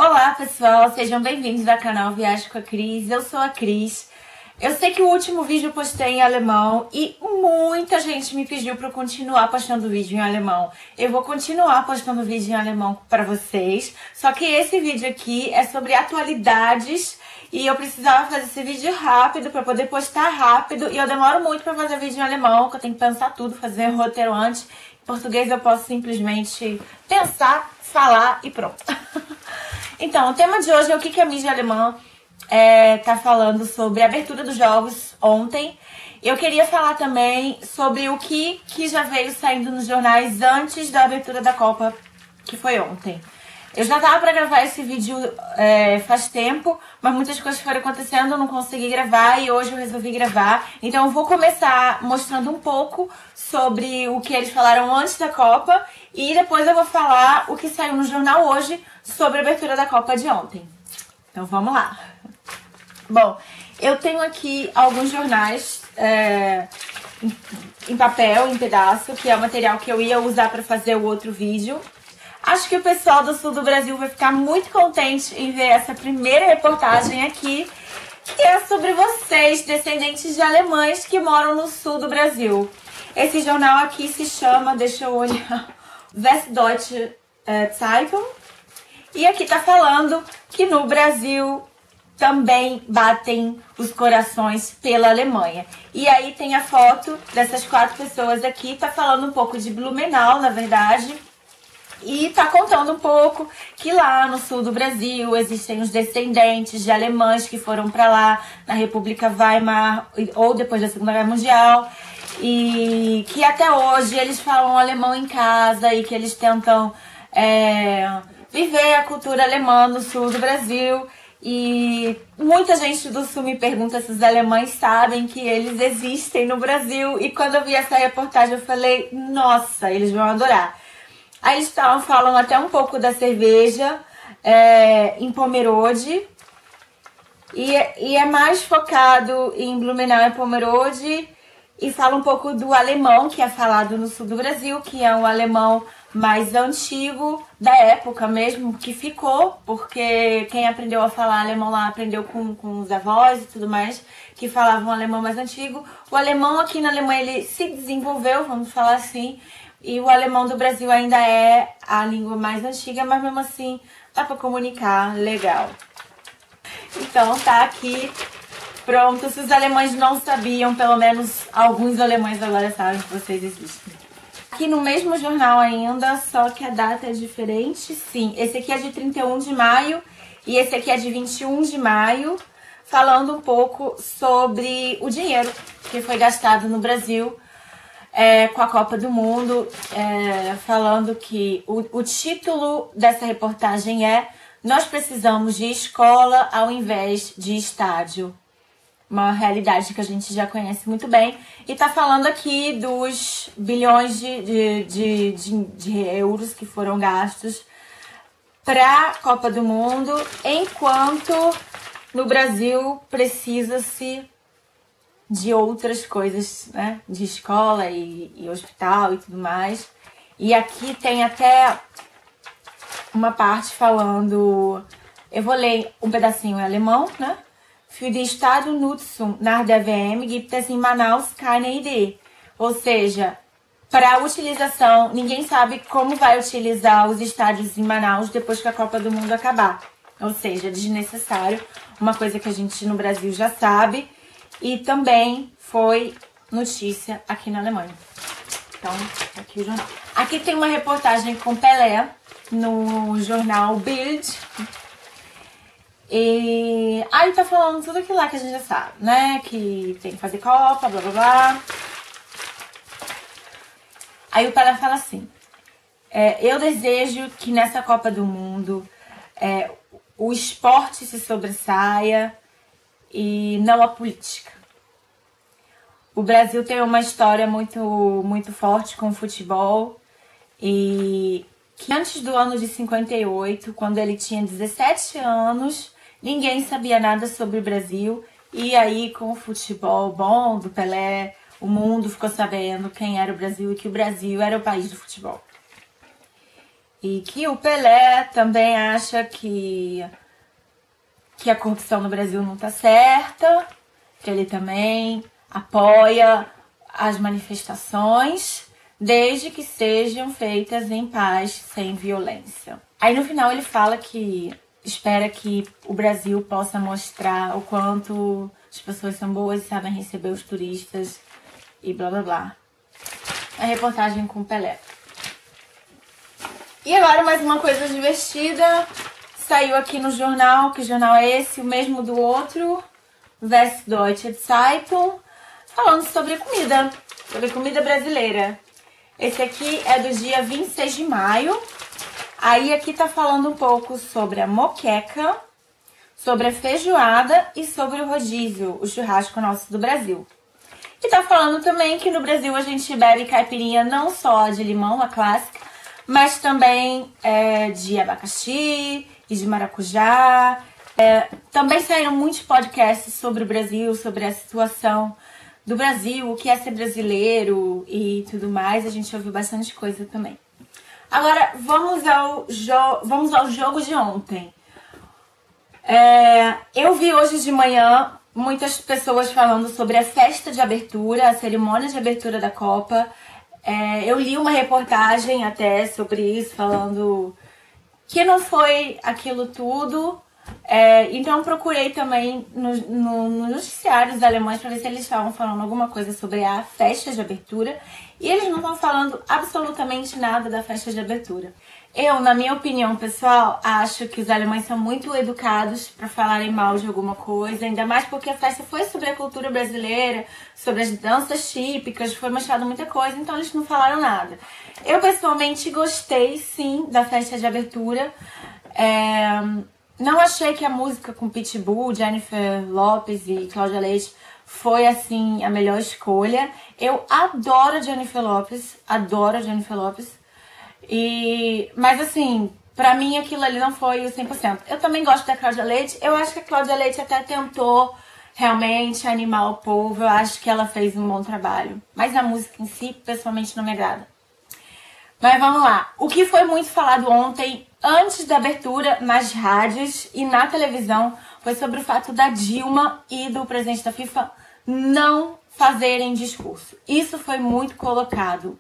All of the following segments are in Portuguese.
Olá pessoal, sejam bem-vindos ao canal Viagem com a Cris. Eu sou a Cris. Eu sei que o último vídeo eu postei em alemão e muita gente me pediu para eu continuar postando vídeo em alemão. Eu vou continuar postando vídeo em alemão para vocês, só que esse vídeo aqui é sobre atualidades e eu precisava fazer esse vídeo rápido para poder postar rápido e eu demoro muito para fazer vídeo em alemão, que eu tenho que pensar tudo, fazer um roteiro antes. Em português eu posso simplesmente pensar, falar e pronto. Então, o tema de hoje é o que a mídia alemã tá falando sobre a abertura dos jogos ontem. Eu queria falar também sobre o que já veio saindo nos jornais antes da abertura da Copa, que foi ontem. Eu já tava pra gravar esse vídeo faz tempo, mas muitas coisas foram acontecendo, eu não consegui gravar e hoje eu resolvi gravar. Então eu vou começar mostrando um pouco sobre o que eles falaram antes da Copa e depois eu vou falar o que saiu no jornal hoje sobre a abertura da Copa de ontem. Então vamos lá. Bom, eu tenho aqui alguns jornais em papel, em pedaço, que é o material que eu ia usar para fazer o outro vídeo. Acho que o pessoal do sul do Brasil vai ficar muito contente em ver essa primeira reportagem aqui, que é sobre vocês, descendentes de alemães que moram no sul do Brasil. Esse jornal aqui se chama, deixa eu olhar, Westdeutsche Zeitung. E aqui tá falando que no Brasil também batem os corações pela Alemanha. E aí tem a foto dessas 4 pessoas aqui, tá falando um pouco de Blumenau, na verdade. E tá contando um pouco que lá no sul do Brasil existem os descendentes de alemães que foram para lá na República Weimar ou depois da Segunda Guerra Mundial. E que até hoje eles falam alemão em casa e que eles tentam viver a cultura alemã no sul do Brasil. E muita gente do sul me pergunta se os alemães sabem que eles existem no Brasil. E quando eu vi essa reportagem eu falei, nossa, eles vão adorar. Aí eles falam até um pouco da cerveja em Pomerode. E é mais focado em Blumenau e Pomerode. E fala um pouco do alemão, que é falado no sul do Brasil, que é um alemão mais antigo, da época mesmo, que ficou, porque quem aprendeu a falar alemão lá aprendeu com os avós e tudo mais, que falavam alemão mais antigo. O alemão aqui na Alemanha, ele se desenvolveu, vamos falar assim, e o alemão do Brasil ainda é a língua mais antiga, mas mesmo assim dá pra comunicar legal. Então tá aqui pronto. Se os alemães não sabiam, pelo menos alguns alemães agora sabem que vocês existem. Aqui no mesmo jornal ainda, só que a data é diferente. Sim, esse aqui é de 31 de maio e esse aqui é de 21 de maio, falando um pouco sobre o dinheiro que foi gastado no Brasil com a Copa do Mundo, falando que o título dessa reportagem é "Nós precisamos de escola ao invés de estádio". Uma realidade que a gente já conhece muito bem. E tá falando aqui dos bilhões de euros que foram gastos para a Copa do Mundo, enquanto no Brasil precisa-se de outras coisas, né? De escola e hospital e tudo mais. E aqui tem até uma parte falando... Eu vou ler um pedacinho em alemão, né? Für die Stadionnutzung nach der WM gibt es in Manaus keine Idee. Ou seja, para a utilização, ninguém sabe como vai utilizar os estádios em Manaus depois que a Copa do Mundo acabar. Ou seja, desnecessário, uma coisa que a gente no Brasil já sabe. E também foi notícia aqui na Alemanha. Então, aqui o jornal. Aqui tem uma reportagem com Pelé no jornal Bild. E aí tá falando tudo aquilo lá que a gente já sabe, né? Que tem que fazer Copa, blá blá blá. Aí o Pelé fala assim, eu desejo que nessa Copa do Mundo o esporte se sobressaia e não a política. O Brasil tem uma história muito forte com o futebol e que antes do ano de 58, quando ele tinha 17 anos, ninguém sabia nada sobre o Brasil. E aí, com o futebol bom do Pelé, o mundo ficou sabendo quem era o Brasil e que o Brasil era o país do futebol. E que o Pelé também acha que a corrupção no Brasil não tá certa, que ele também apoia as manifestações, desde que sejam feitas em paz, sem violência. Aí no final ele fala que espera que o Brasil possa mostrar o quanto as pessoas são boas e sabem receber os turistas e blá blá blá. A reportagem com o Pelé. E agora mais uma coisa divertida. Saiu aqui no jornal, que jornal é esse? O mesmo do outro, Westdeutsche Zeitung, falando sobre comida brasileira. Esse aqui é do dia 26 de maio. Aí aqui tá falando um pouco sobre a moqueca, sobre a feijoada e sobre o rodízio, o churrasco nosso do Brasil. E tá falando também que no Brasil a gente bebe caipirinha não só de limão, a clássica, mas também de abacaxi e de maracujá. Também saíram muitos podcasts sobre o Brasil, sobre a situação do Brasil, o que é ser brasileiro e tudo mais. A gente ouviu bastante coisa também. Agora, vamos ao jogo de ontem. Eu vi hoje de manhã muitas pessoas falando sobre a festa de abertura, a cerimônia de abertura da Copa. Eu li uma reportagem até sobre isso, falando que não foi aquilo tudo. Então procurei também nos noticiários alemães para ver se eles estavam falando alguma coisa sobre a festa de abertura. E eles não estão falando absolutamente nada da festa de abertura. Eu, na minha opinião pessoal, acho que os alemães são muito educados para falarem mal de alguma coisa, ainda mais porque a festa foi sobre a cultura brasileira, sobre as danças típicas, foi mostrado muita coisa, então eles não falaram nada. Eu pessoalmente gostei sim da festa de abertura. Não achei que a música com Pitbull, Jennifer Lopez e Cláudia Leite foi assim a melhor escolha. Eu adoro a Jennifer Lopez, mas assim, pra mim aquilo ali não foi o 100%. Eu também gosto da Cláudia Leite. Eu acho que a Cláudia Leite até tentou realmente animar o povo. Eu acho que ela fez um bom trabalho. Mas a música em si, pessoalmente, não me agrada. Mas vamos lá. O que foi muito falado ontem, antes da abertura, nas rádios e na televisão, foi sobre o fato da Dilma e do presidente da FIFA não fazerem discurso. Isso foi muito colocado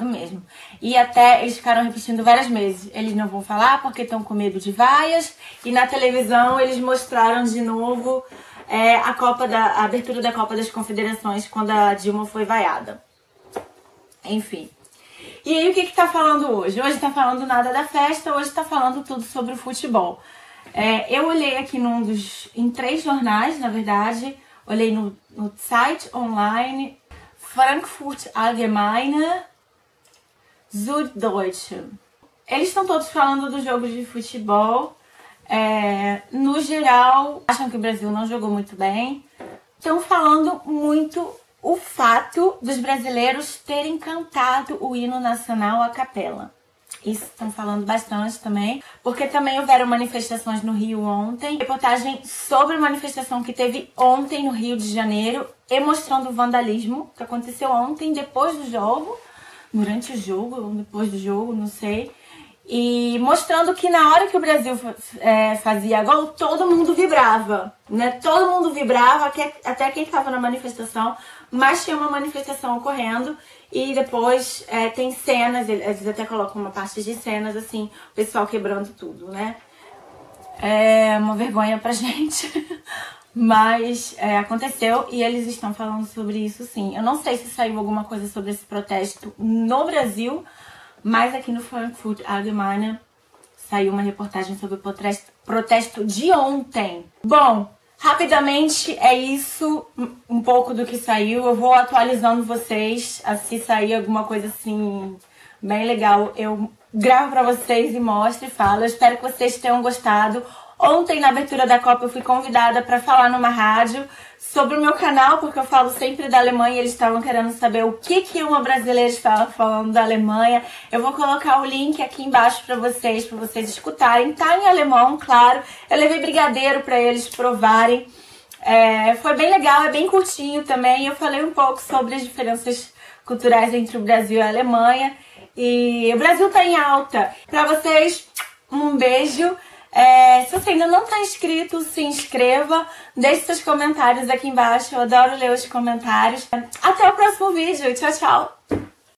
mesmo. E até eles ficaram repetindo várias vezes. Eles não vão falar porque estão com medo de vaias. E na televisão eles mostraram de novo a abertura da Copa das Confederações quando a Dilma foi vaiada. Enfim. E aí o que tá falando hoje? Hoje tá falando nada da festa, hoje tá falando tudo sobre o futebol. Eu olhei aqui em 3 jornais, na verdade. Olhei no site online, Frankfurt Allgemeine, Süddeutsche. Eles estão todos falando do jogo de futebol. No geral, acham que o Brasil não jogou muito bem. Estão falando muito o fato dos brasileiros terem cantado o hino nacional a capela. Isso estão falando bastante também, porque também houveram manifestações no Rio ontem. Reportagem sobre a manifestação que teve ontem no Rio de Janeiro e mostrando o vandalismo que aconteceu ontem, depois do jogo, durante o jogo ou depois do jogo, não sei. E mostrando que na hora que o Brasil fazia gol, todo mundo vibrava, né? Todo mundo vibrava, até quem estava na manifestação, mas tinha uma manifestação ocorrendo. E depois tem cenas, eles até colocam uma parte de cenas, assim, o pessoal quebrando tudo, né? É uma vergonha pra gente, mas aconteceu e eles estão falando sobre isso sim. Eu não sei se saiu alguma coisa sobre esse protesto no Brasil, mas aqui no Frankfurt Allgemeine saiu uma reportagem sobre o protesto de ontem. Bom, rapidamente é isso, um pouco do que saiu. Eu vou atualizando vocês, se sair alguma coisa assim bem legal, eu gravo pra vocês e mostro e falo. Eu espero que vocês tenham gostado. Ontem, na abertura da Copa, eu fui convidada para falar numa rádio sobre o meu canal, porque eu falo sempre da Alemanha e eles estavam querendo saber o que uma brasileira estava falando da Alemanha. Eu vou colocar o link aqui embaixo para vocês escutarem. Tá em alemão, claro. Eu levei brigadeiro para eles provarem. Foi bem legal, é bem curtinho também. Eu falei um pouco sobre as diferenças culturais entre o Brasil e a Alemanha. E o Brasil tá em alta. Pra vocês, um beijo. Se você ainda não tá inscrito, se inscreva. Deixe seus comentários aqui embaixo. Eu adoro ler os comentários. Até o próximo vídeo. Tchau, tchau.